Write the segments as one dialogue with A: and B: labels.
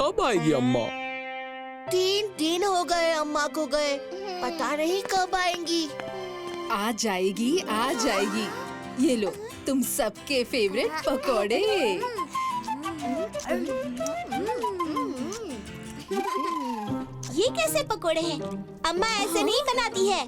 A: कब आएगी अम्मा?
B: 3 दिन हो गए अम्मा को गए, पता नहीं कब आएंगी।
C: आ जाएगी, आ जाएगी। ये लो, तुम सबके फेवरेट पकोड़े।
B: ये कैसे पकोड़े हैं? अम्मा ऐसे नहीं बनाती है।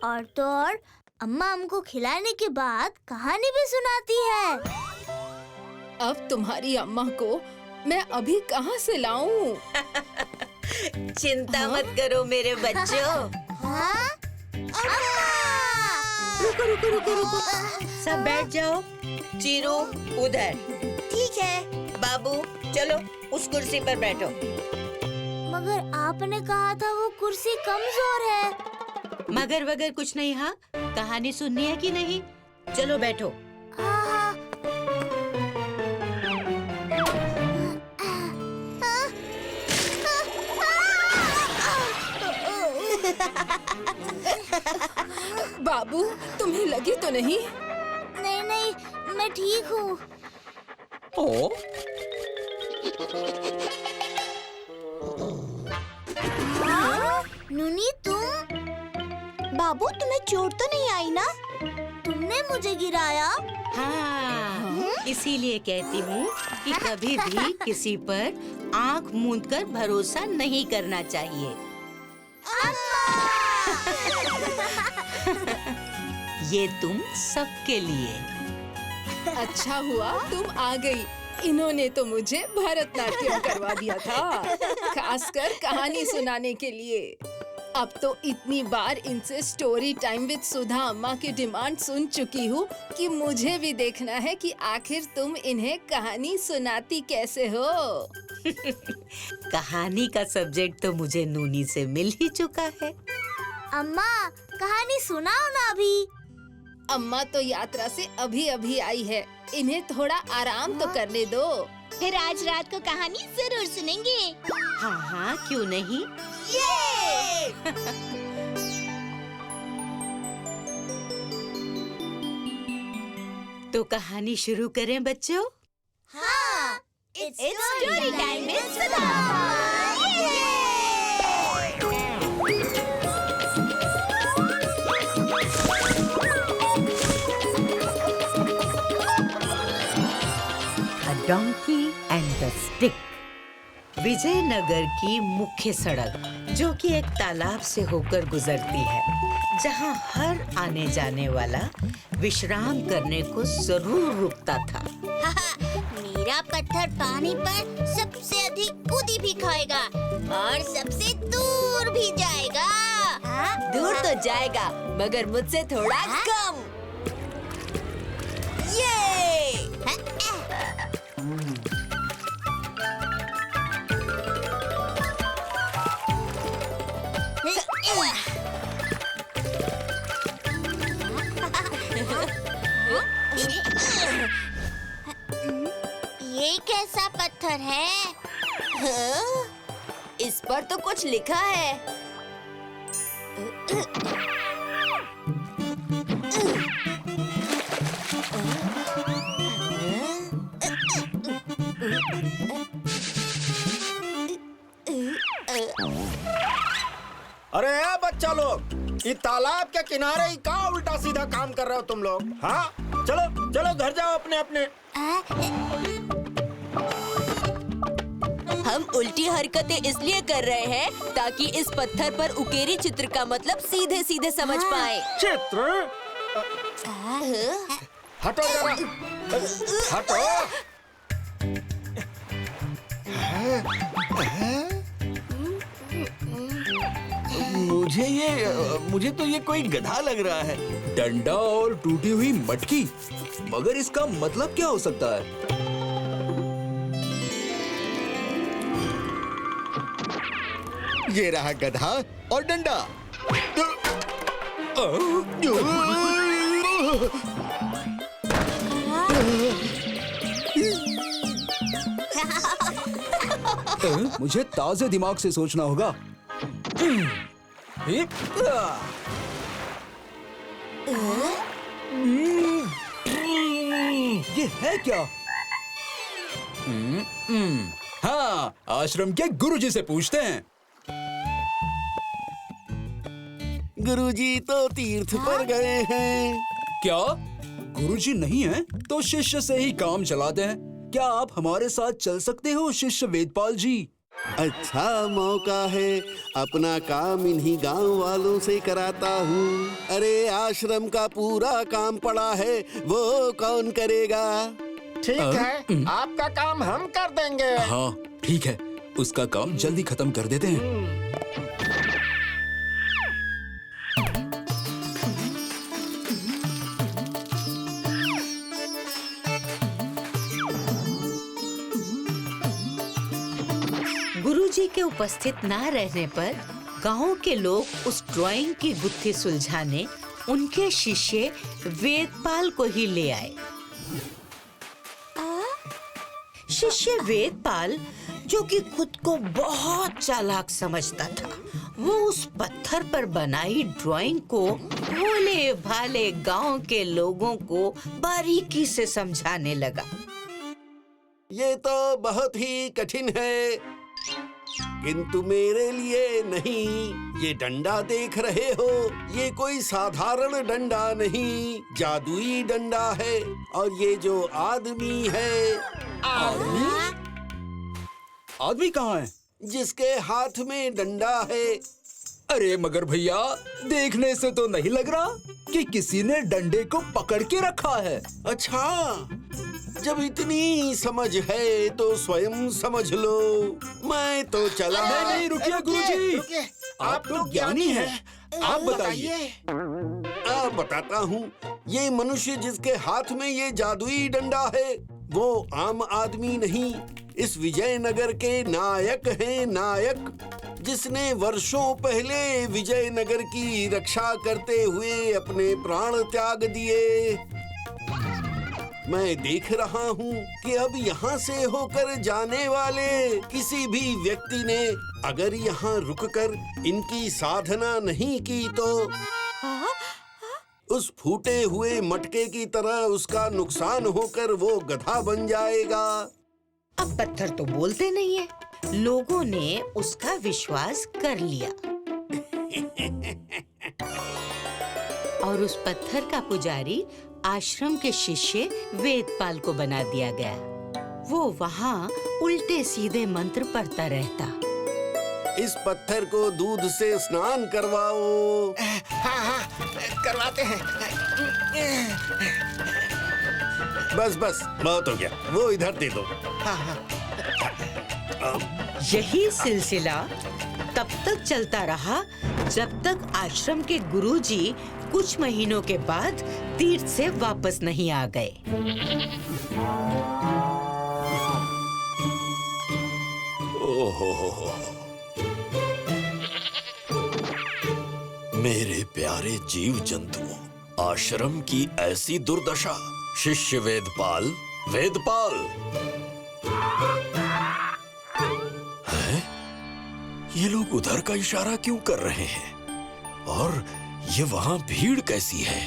D: और तो और अम्मा हमको खिलाने के बाद कहानी भी सुनाती है।
C: अब तुम्हारी अम्मा को मैं अभी कहाँ से लाऊं?
E: चिंता मत करो मेरे बच्चों।
D: हाँ?
E: रुको रुको रुको रुको, सब बैठ जाओ। चीरू उधर।
B: ठीक है।
E: बाबू चलो उस कुर्सी पर बैठो।
D: मगर आपने कहा था वो कुर्सी कमजोर है।
E: मगर वगर कुछ नहीं। हाँ, कहानी सुननी है कि नहीं? चलो बैठो।
D: हाँ।
C: बाबू, तुम्हें लगी तो नहीं?
D: नहीं नहीं, मैं ठीक हूँ।
A: ओ?
D: नूनी तुम?
B: बाबू तुम्हें चोट तो नहीं आई ना?
D: तुमने मुझे गिराया?
E: हाँ, इसीलिए कहती हूँ कि कभी भी किसी पर आँख मूंदकर भरोसा नहीं करना चाहिए। ये तुम सबके लिए।
C: अच्छा हुआ तुम आ गई। इन्होंने तो मुझे भरतनाट्यम करवा दिया था, खासकर कहानी सुनाने के लिए। अब तो इतनी बार इनसे स्टोरी टाइम विद सुधा अम्मा की डिमांड सुन चुकी हूँ कि मुझे भी देखना है कि आखिर तुम इन्हें कहानी सुनाती कैसे हो।
E: कहानी का सब्जेक्ट तो मुझे नूनी से मिल ही चुका है।
D: अम्मा, कहानी सुनाओ ना अभी।
C: अम्मा तो यात्रा से अभी अभी आई है, इन्हें थोड़ा आराम तो करने दो।
B: फिर आज रात को कहानी जरूर सुनेंगे।
E: हाँ हाँ, क्यों नहीं। तो कहानी शुरू करें बच्चों?
D: हाँ,
B: It's story time with Sudha।
E: A donkey and the stick। Vijayanagar की मुख्य सड़क जो कि एक तालाब से होकर गुजरती है, जहाँ हर आने जाने वाला विश्राम करने को जरूर रुकता था।
D: मेरा पत्थर पानी पर सबसे अधिक कूदी भी खाएगा और सबसे दूर भी जाएगा।
B: दूर तो जाएगा, मगर मुझसे थोड़ा कम।
D: ये कैसा पत्थर है?
B: इस पर तो कुछ लिखा है।
F: अरे बच्चा लोग, ये तालाब के किनारे ही कहाँ उल्टा सीधा काम कर रहे हो तुम लोग? हाँ, चलो चलो घर जाओ अपने अपने।
B: हम उल्टी हरकतें इसलिए कर रहे हैं ताकि इस पत्थर पर उकेरी चित्र का मतलब सीधे सीधे समझ पाए।
F: चित्र? हटो जरा, हटो।
A: मुझे तो ये कोई गधा लग रहा है। डंडा और टूटी हुई मटकी, मगर इसका मतलब क्या हो सकता है?
F: ये रहा गधा और डंडा।
A: मुझे ताजे दिमाग से सोचना होगा। ये है क्या? हाँ, आश्रम के गुरुजी से पूछते हैं।
G: गुरुजी तो तीर्थ पर गए हैं।
A: क्या गुरुजी नहीं है तो शिष्य से ही काम चलाते हैं। क्या आप हमारे साथ चल सकते हो शिष्य वेदपाल जी?
G: अच्छा मौका है, अपना काम इन्हीं गांव वालों से कराता हूँ। अरे आश्रम का पूरा काम पड़ा है, वो कौन करेगा?
F: ठीक है, आपका काम हम कर देंगे।
A: हाँ ठीक है, उसका काम जल्दी खत्म कर देते हैं।
E: गुरुजी के उपस्थित ना रहने पर गांव के लोग उस ड्राइंग की गुत्थी सुलझाने उनके शिष्य वेदपाल को ही ले आए। शिष्य वेदपाल, जो कि खुद को बहुत चालाक समझता था, वो उस पत्थर पर बनाई ड्राइंग को भोले भाले गांव के लोगों को बारीकी से समझाने लगा।
G: ये तो बहुत ही कठिन है, किंतु मेरे लिए नहीं। ये डंडा देख रहे हो, ये कोई साधारण डंडा नहीं, जादुई डंडा है। और ये जो आदमी है,
A: आदमी कहाँ है?
G: जिसके हाथ में डंडा है।
A: अरे मगर भैया, देखने से तो नहीं लग रहा कि किसी ने डंडे को पकड़ के रखा है।
G: अच्छा, जब इतनी समझ है तो स्वयं समझ लो। मैं तो चला।
A: नहीं, रुकिए गुरुजी।
F: रुकिए,
A: आप तो ज्ञानी हैं। आप बताइए।
G: आप बताता हूँ। ये मनुष्य जिसके हाथ में ये जादुई डंडा है, वो आम आदमी नहीं, इस विजयनगर के नायक हैं, नायक, जिसने वर्षों पहले विजयनगर की रक्षा करते हुए अपने प्राण त्याग दिए। मैं देख रहा हूँ कि अब यहाँ से होकर जाने वाले किसी भी व्यक्ति ने अगर यहाँ रुककर इनकी साधना नहीं की तो उस फूटे हुए मटके की तरह उसका नुकसान होकर वो गधा बन जाएगा।
E: अब पत्थर तो बोलते नहीं है, लोगों ने उसका विश्वास कर लिया और उस पत्थर का पुजारी आश्रम के शिष्य वेदपाल को बना दिया गया। वो वहाँ उल्टे सीधे मंत्र पढ़ता रहता।
G: इस पत्थर को दूध से स्नान करवाओ।
F: हाँ, करवाते हैं।
G: बस बस, बहुत हो गया, वो इधर दे दो।
E: यही सिलसिला तब तक चलता रहा जब तक आश्रम के गुरुजी कुछ महीनों के बाद तीर्थ से वापस नहीं आ गए।
H: ओहो, मेरे प्यारे जीव जंतुओं, आश्रम की ऐसी दुर्दशा। शिष्य वेदपाल, वेदपाल हैं? ये लोग उधर का इशारा क्यों कर रहे हैं? और ये वहां भीड़ कैसी है?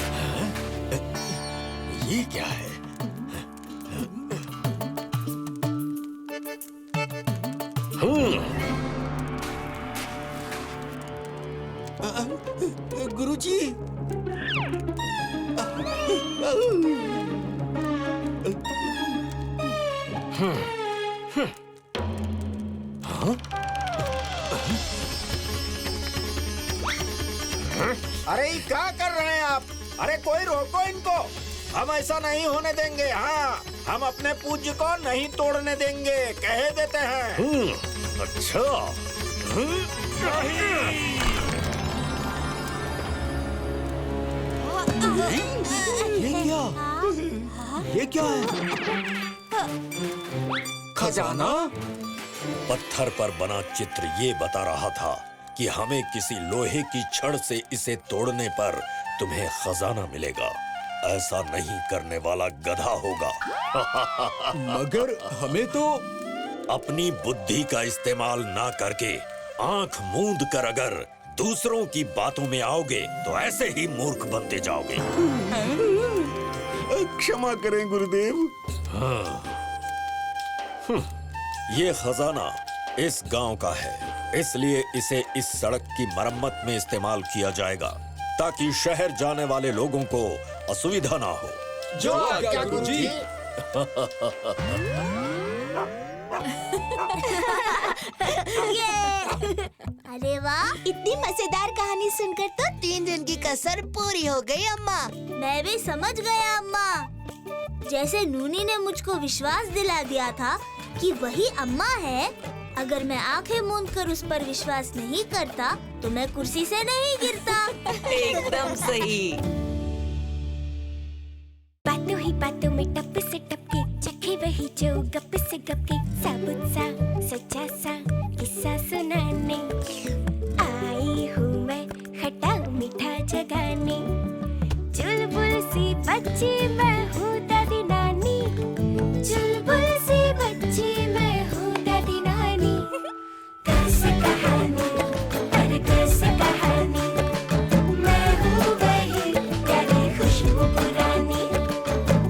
H: हैं? ये क्या है?
G: गुरुजी,
F: अरे ये क्या कर रहे हैं आप? अरे कोई रोको इनको, हम ऐसा नहीं होने देंगे। हाँ, हम अपने पूज्य को नहीं तोड़ने देंगे, कह देते हैं।
H: अच्छा।
A: ये क्या है? खजाना?
H: पत्थर पर बना चित्र ये बता रहा था कि हमें किसी लोहे की छड़ से इसे तोड़ने पर तुम्हें खजाना मिलेगा। ऐसा नहीं करने वाला गधा होगा।
A: मगर हमें तो
H: अपनी बुद्धि का इस्तेमाल ना करके आंख मूंद कर अगर दूसरों की बातों में आओगे तो ऐसे ही मूर्ख बनते जाओगे।
G: क्षमा करें गुरुदेव।
H: ये खजाना इस गांव का है, इसलिए इसे इस सड़क की मरम्मत में इस्तेमाल किया जाएगा ताकि शहर जाने वाले लोगों को असुविधा ना हो।
A: जो आज्ञा गुरुजी।
D: अरे वाह, इतनी मजेदार कहानी सुनकर तो 3 दिन की कसर पूरी हो गई अम्मा। मैं भी समझ गया अम्मा। जैसे नूनी ने मुझको विश्वास दिला दिया था कि वही अम्मा है, अगर मैं आंखें मूंद कर उस पर विश्वास नहीं करता तो मैं कुर्सी से नहीं गिरता।
E: एकदम सही।
I: बातों ही बातों में टप से टपके, चखे वही जो गप से गपके, साबुत सा सच्चा सा किस्सा सुनाने आई हूँ मैं खट्टा मीठा जगाने। चुलबुल सी बच्ची मैं हूँ दादी नानी, चुलबुल सी बच्ची मैं हूँ दादी नानी। कैसे कहानी अरे कैसे कहानी, मैं हूँ वही प्यारी खुशबू पुरानी।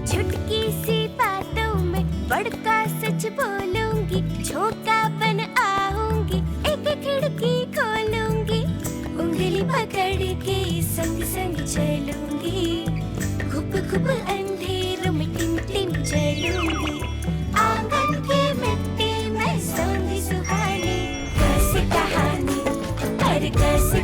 I: चुटकी सी बातों में बड़का सच बोलूंगी, झोंका बन आऊंगी, एक खिड़की खोलूंगी, उंगली पकड़ के संग संग चलूंगी, घुप घुप अंधेरों में टिम टिम चलूंगी, आंगन की मिट्टी में सौंधी सुहानी। कैसे कहानी अरे कैसे